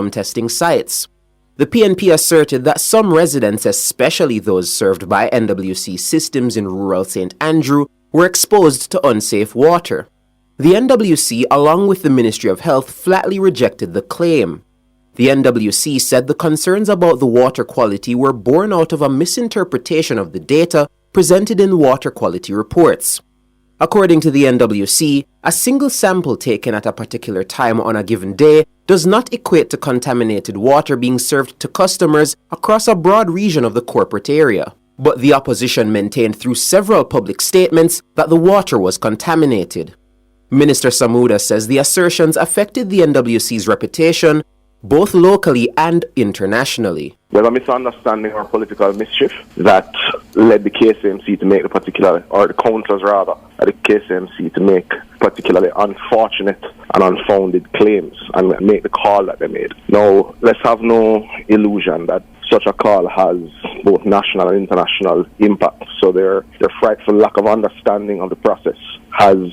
testing sites. The PNP asserted that some residents, especially those served by NWC systems in rural St. Andrew, were exposed to unsafe water. The NWC, along with the Ministry of Health, flatly rejected the claim. The NWC said the concerns about the water quality were born out of a misinterpretation of the data presented in water quality reports. According to the NWC, a single sample taken at a particular time on a given day does not equate to contaminated water being served to customers across a broad region of the corporate area. But the opposition maintained through several public statements that the water was contaminated. Minister Samuda says the assertions affected the NWC's reputation both locally and internationally. There was a misunderstanding or political mischief that led the KCMC to make the councillors rather, at the KCMC to make particularly unfortunate and unfounded claims and make the call that they made. Now, let's have no illusion that such a call has both national and international impact. So their frightful lack of understanding of the process has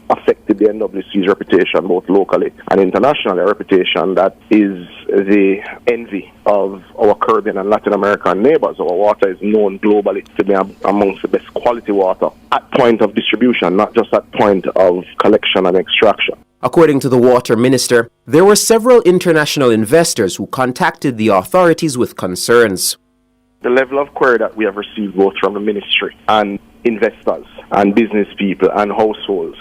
affected the NWC's reputation both locally and internationally, a reputation that is the envy of our Caribbean and Latin American neighbors. Our water is known globally to be amongst the best quality water at point of distribution, not just at point of collection and extraction. According to the water minister, there were several international investors who contacted the authorities with concerns. The level of query that we have received both from the ministry and investors and business people and households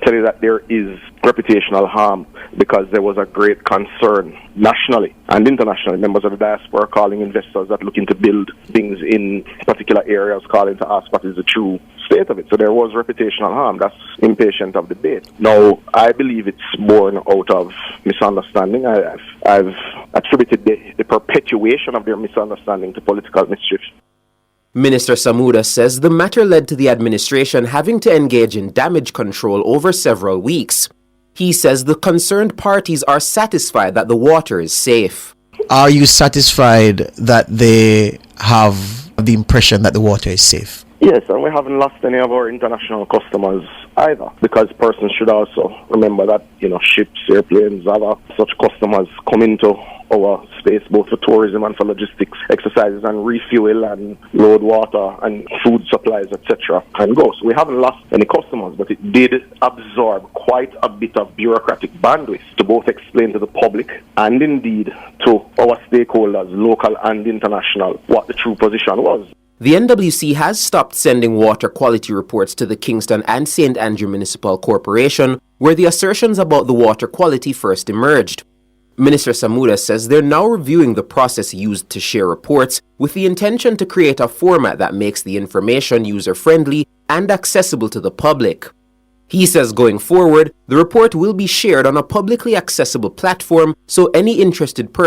tell you that there is reputational harm because there was a great concern nationally and internationally. Members of the diaspora calling investors that looking to build things in particular areas, calling to ask what is the true state of it. So there was reputational harm. That's impatient of debate. Now, I believe it's born out of misunderstanding. I've attributed the perpetuation of their misunderstanding to political mischief. Minister Samuda says the matter led to the administration having to engage in damage control over several weeks. He says the concerned parties are satisfied that the water is safe. Are you satisfied that they have the impression that the water is safe? Yes, and we haven't lost any of our international customers either, because persons should also remember that, ships, airplanes, other such customers come into our space both for tourism and for logistics exercises and refuel and load water and food supplies, etc. and go. So we haven't lost any customers, but it did absorb quite a bit of bureaucratic bandwidth to both explain to the public and indeed to our stakeholders, local and international, what the true position was. The NWC has stopped sending water quality reports to the Kingston and St. Andrew Municipal Corporation, where the assertions about the water quality first emerged. Minister Samuda says they're now reviewing the process used to share reports with the intention to create a format that makes the information user-friendly and accessible to the public. He says going forward, the report will be shared on a publicly accessible platform so any interested person